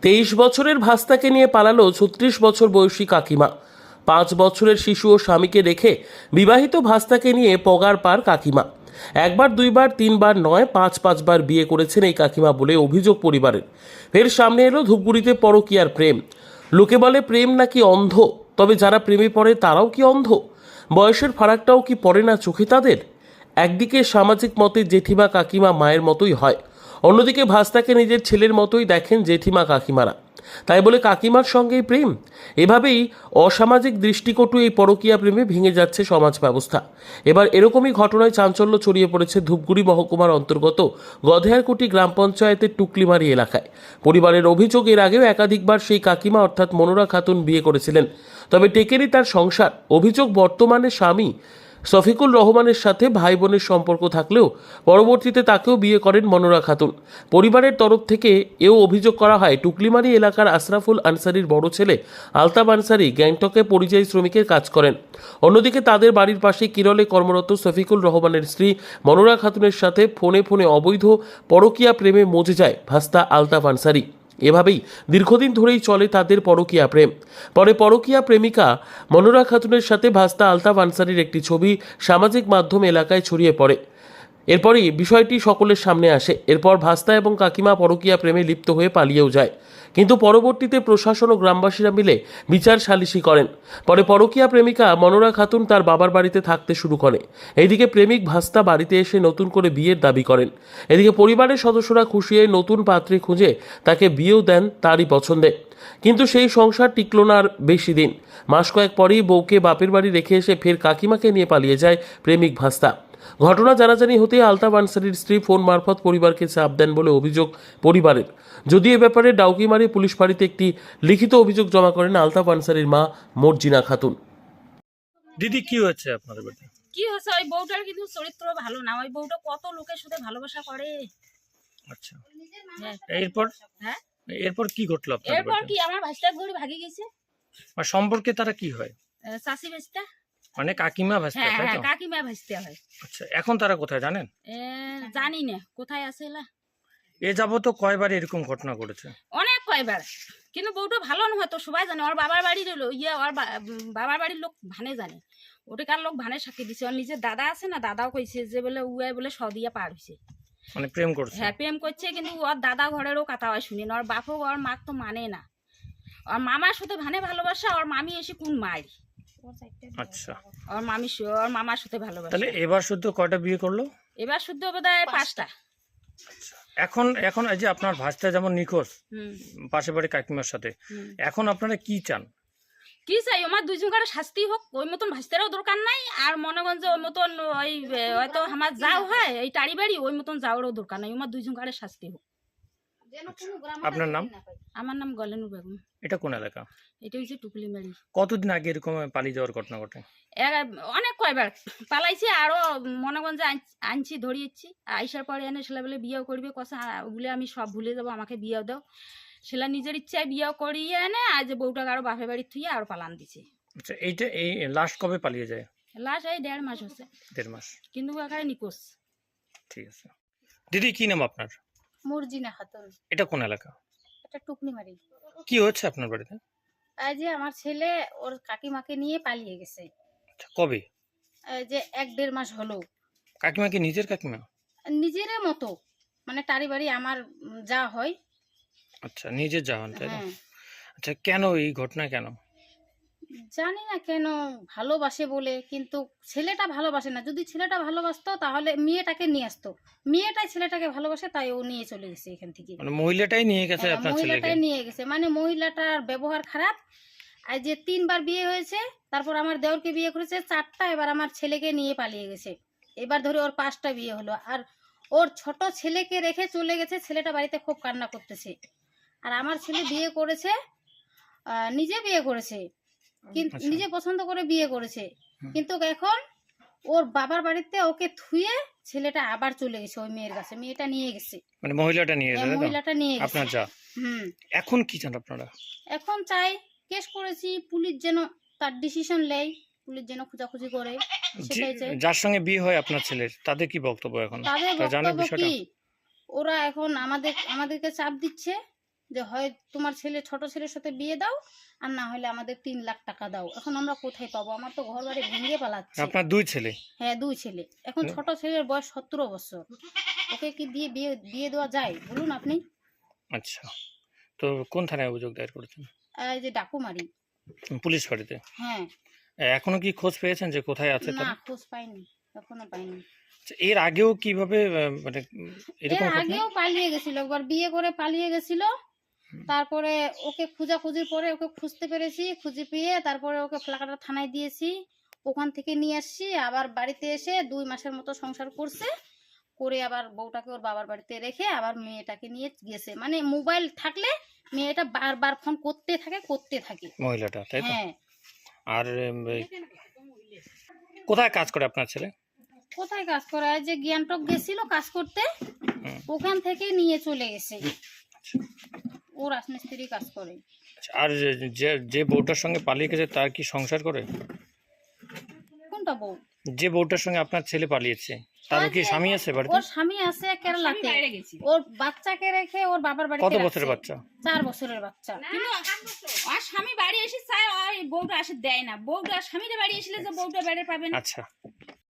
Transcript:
23 বছরের ভাস্তাকে নিয়ে পালালো 36 বছর বয়সী কাকিমা। 5 বছরের শিশু ও স্বামীকে রেখে বিবাহিত ভাস্তাকে নিয়ে পগার পার কাকিমা। একবার দুইবার তিনবার নয় 5-5বার বিয়ে করেছেন এই কাকিমা বলে অভিযোগ পরিবারের। ফের সামনে এলো ধূপগুড়িতে পরকীয়ার প্রেম। লোকে বলে প্রেম নাকি অন্ধ, তবে যারা প্রেমে পড়ে তারাও কি অন্ধ? বয়সের ফারাকটাও কি পড়ে না চোখে তাদের? একদিকে সামাজিক মতে জেঠিমা কাকিমা মায়ের মতোই হয়, অন্যদিকে ভাস্তাকে নিজের ছেলের মতোই দেখেন জেঠিমা কাকিমারা। তাই বলে কাকিমার সঙ্গেই প্রেম? এভাবেই অসামাজিক দৃষ্টিকটু এই পরকীয়া প্রেমে ভেঙে যাচ্ছে সমাজ ব্যবস্থা। এবার এরকমই ঘটনায় চাঞ্চল্য ছড়িয়ে পড়েছে ধূপগুড়ি মহকুমার অন্তর্গত গধেয়ারকুটি গ্রাম পঞ্চায়েতের টুকলিমারি এলাকায়। পরিবারের অভিযোগ, এর আগেও একাধিকবার সেই কাকিমা অর্থাৎ মনোরা খাতুন বিয়ে করেছিলেন, তবে টেকেনি তার সংসার। অভিযোগ, বর্তমানে স্বামী শফিকুল রহমানের সাথে ভাই বোনের সম্পর্ক থাকলেও পরবর্তীতে তাকেও বিয়ে করেন মনোরা খাতুন। পরিবারের তরফ থেকে এও অভিযোগ করা হয়, টুকলিমারি এলাকার আশরাফুল আনসারির বড় ছেলে আলতাব আনসারি গ্যাংটকে পরিযায়ী শ্রমিকের কাজ করেন। অন্যদিকে তাদের বাড়ির পাশে কিরলে কর্মরত শফিকুল রহমানের স্ত্রী মনোরা খাতুনের সাথে ফোনে ফোনে অবৈধ পরকীয়া প্রেমে মজে যায় ভাস্তা আলতাব আনসারি। এভাবেই দীর্ঘদিন ধরেই চলে তাদের পরকীয়া প্রেম। পরে পরকীয়া প্রেমিকা মনোরা খাতুনের সাথে ভাস্তা আলতাফ আনসারির একটি ছবি সামাজিক মাধ্যম এলাকায় ছড়িয়ে পড়ে। এরপরই বিষয়টি সকলের সামনে আসে। এরপর ভাস্তা এবং কাকিমা পরকীয়া প্রেমে লিপ্ত হয়ে পালিয়েও যায়, কিন্তু পরবর্তীতে প্রশাসন ও গ্রামবাসীরা মিলে বিচার সালিশি করেন। পরে পরকীয়া প্রেমিকা মনোরা খাতুন তার বাবার বাড়িতে থাকতে শুরু করে। এইদিকে প্রেমিক ভাস্তা বাড়িতে এসে নতুন করে বিয়ের দাবি করেন। এদিকে পরিবারের সদস্যরা খুশি হয়ে নতুন পাত্রী খুঁজে তাকে বিয়েও দেন তারই পছন্দে। কিন্তু সেই সংসার টিকল না আর বেশি দিন। মাস কয়েক পরেই বউকে বাপের বাড়ি রেখে এসে ফের কাকিমাকে নিয়ে পালিয়ে যায় প্রেমিক ভাস্তা। ঘটনা জানাজানি হতেই আলতাব আনসারির স্ত্রী ফোন মারফত পরিবারকে চাপ দেন বলে অভিযোগ পরিবারের। যদিও এ ব্যাপারে ডাউকিমারি পুলিশ ফাঁড়িতে একটি লিখিত অভিযোগ জমা করেন আলতাব আনসারির মা মর্জিনা খাতুন। দিদি, কি হচ্ছে আপনাদের বাড়িতে? কি হচ্ছে, ওই বউটার কিন্তু চরিত্র ভালো না। ওই বউটা কত লোকের সাথে ভালোবাসা করে। আচ্ছা, হ্যাঁ। এরপর হ্যাঁ, এরপর কি ঘটলো আপনাদের এরপর বাড়িতে? কি আমার ভাইস্তা ধরে ভাগে গেছে। আর সম্পর্কে তারা কি হয়? চাষি ভাইস্তা। মানে কাকিমা ভাসতে, হ্যাঁ তাই হ্যাঁ, তো? কাকিমা ভাইস্তা হয়। আচ্ছা, এখন তারা কোথায় জানেন? জানি না কোথায় আছে এলা। এ যাবত কয়বার এরকম ঘটনা ঘটেছে? অনেক কয়বার, কিন্তু বউটা ভালো নয় তো সবাই জানে। ওর বাবার বাড়ির ওর বাবার বাড়ির লোক ভানে জানে। ওটাকার লোক ভানে সাক্ষী দিছে। ওর নিজের দাদা আছে না, দাদাও কইছে যে বলে উয়াই বলে সদিয়া পার হয়েছে। মানে প্রেম করছে? হ্যাঁ, প্রেম করছে, কিন্তু ওর দাদা ঘরেরও কথা হয় শুনি না। ওর বাপও ওর মাক তো মানে না। ওর মামার সাথে ভানে ভালোবাসা, ওর মামি এসে কোন মায়ের। আচ্ছা, ওর মামার সাথে ভালোবাসা। তাহলে এবার শুদ্ধ কয়টা বিয়ে করলো? এবার শুদ্ধ বোধহয় 5টা। এখন এখন এই যে আপনার ভাসতে যেমন নিখোঁজ হুম পাশে বাড়ি কাকিমার সাথে, হুম। এখন আপনারা কি চান? কি চাই, আমার দুইজন কারো শাস্তি হোক। ওই মতন ভাসতেরও দরকার নাই। আর মনে করেন যে ওই মতন ওই হয়তো আমার যাও হয় এই টাড়ি বাড়ি, ওই মতন যাওয়ারও দরকার নাই। আমার দুইজন কারো শাস্তি হোক। আপনার নাম? আমার নাম গলেনু বেগম। এটা কোন এলাকা? এটা হচ্ছে টুকলিমারি। কতদিন আগে এরকম পালিয়ে যাওয়ার ঘটনা ঘটে? অনেক কয়বার পালাইছি, আরো মনে করেন যে আনছি ধরিয়েছি। আইসার পরে এনে সেলা বলে বিয়েও করবে কষা, ওগুলো আমি সব ভুলে যাবো, আমাকে বিয়েও দাও। সেলা নিজের ইচ্ছায় বিয়েও করিয়ে এনে আজ বউটাকে আরো বাপের বাড়ি থুয়ে আরো পালান দিছে। আচ্ছা, এইটা এই লাস্ট কবে পালিয়ে যায়? লাস্ট এই 1.5 মাস হচ্ছে, 1.5 মাস। কিন্তু এখানে নিকোষ। ঠিক আছে। দিদি, কি নাম আপনার? মর্জিনা খাতুন। এটা কোন এলাকা? এটা টুকনিমারি। কি হচ্ছে আপনার বাড়িতে? এই যে আমার ছেলে ওর কাকিমাকে নিয়ে পালিয়ে গেছে। আচ্ছা, কবে? এই যে 1-1.5 মাস হলো। কাকিমা কি নিজের কাকিমা? নিজের মতো, মানে টারি বাড়ি আমার যা হয়। আচ্ছা, নিজের জাহান, তাই তো? হ্যাঁ, আচ্ছা, কেন এই ঘটনা কেন? জানি না কেন ভালোবাসে বলে, কিন্তু ছেলেটা ভালোবাসে না। যদি ছেলেটা ভালোবাসতো তাহলে মেয়েটাকে নিয়ে আসতো। মেয়েটাই ছেলেটাকে ভালোবাসে, তাই ও নিয়ে চলে গেছে এখান থেকে। মানে মহিলাটাই নিয়ে গেছে আপনার ছেলেকে? মহিলাটাই নিয়ে গেছে, মানে মহিলাটার ব্যবহার খারাপ। আর যে 3বার বিয়ে হয়েছে, তারপর আমার দেওরকে বিয়ে করেছে 4টা, এবার আমার ছেলেকে নিয়ে পালিয়ে গেছে। এবার ধরে ওর 5টা বিয়ে হলো। আর ওর ছোট ছেলেকে রেখে চলে গেছে। ছেলেটা বাড়িতে খুব কান্না করতেছে। আর আমার ছেলে বিয়ে করেছে, নিজে বিয়ে করেছে, কিন্তু আচ্ছা। নিজে পছন্দ করে বিয়ে করেছে। কিন্তু এখন ওর বাবার বাড়িতে ওকে থুয়ে ছেলেটা আবার চলে গেছে ওই মেয়ের কাছে। মেয়েটা নিয়ে গেছে, মানে মহিলাটা নিয়ে গেছে, তাই তো? মহিলাটা নিয়ে গেছে আপনার যা। হুম। এখন কি চান আপনারা? এখন চাই কেস করেছি, পুলিশ যেন তার ডিসিশন নেয়, পুলিশ যেন খোঁজাখুঁজি করে, সেটাই চাই। যার সঙ্গে বিয়ে হয় আপনার ছেলের, তাদের কি বক্তব্য এখন? তাদের তা জানার বক্তব্য বিষয়টা? কি, ওরা এখন আমাদেরকে চাপ দিচ্ছে যে হয় তোমার ছেলে ছোট ছেলের সাথে বিয়ে দাও আর না হলে আমাদের 3 লাখ টাকা দাও। এখন আমরা কোথায় পাবো? আমার তো ঘর বাড়ি ভেঙে পালাচ্ছে। আপনার 2 ছেলে? হ্যাঁ 2 ছেলে। এখন ছোট ছেলের বয়স 17 বছর, ওকে কি দিয়ে বিয়ে বিয়ে দেওয়া যায় বলুন আপনি? আচ্ছা, তো কোন থানায় অভিযোগ দায়ের করেছেন? এই যে ডাকুমারি। পুলিশ ফাঁড়িতে? হ্যাঁ। এখনো কি খোঁজ পেয়েছেন যে কোথায় আছে না তারা? খোঁজ পাইনি, এখনো পাইনি। আচ্ছা, এর আগেও কিভাবে মানে এর এরকম ঘটনা? আগেও পালিয়ে গেছিল, একবার বিয়ে করে পালিয়ে গেছিল। তারপরে ওকে খোঁজাখুঁজির পরে ওকে খুঁজতে পেরেছি, খুঁজে পেয়ে তারপরে ওকে ফ্লাকাটা থানায় দিয়েছি, ওখান থেকে নিয়ে আসছি। আবার বাড়িতে এসে 2 মাসের মতো সংসার করছে, করে আবার বউটাকে ওর বাবার বাড়িতে রেখে আবার মেয়েটাকে নিয়ে গেছে। মানে মোবাইল থাকলে মেয়েটা বারবার ফোন করতে থাকে। মহিলাটা, তাই তো? হ্যাঁ। আর কোথায় কাজ করে আপনার ছেলে? কোথায় কাজ করে? যে গ্যাংটক গেছিল কাজ করতে, হুম। ওখান থেকে নিয়ে চলে গেছে। আচ্ছা। ও রাজমিস্ত্রি কাজ করে। আচ্ছা, আর যে যে বউটার সঙ্গে পালিয়ে গেছে তার কি সংসার করে? কোনটা বউ? যে বউটার সঙ্গে আপনার ছেলে পালিয়েছে তার কি স্বামী আছে বাড়িতে? ওর স্বামী আছে কেরালাতে, ওর বাচ্চাকে রেখে ওর বাবার বাড়িতে কত রাখছে। বছরের বাচ্চা? 4 বছরের বাচ্চা। কিন্তু আর স্বামী বাড়ি এসে চায় ওই বউটা আসে দেয় না, বউটা স্বামীরা বাড়ি এসলে যে বউটা বেড়ে পাবে না। আচ্ছা,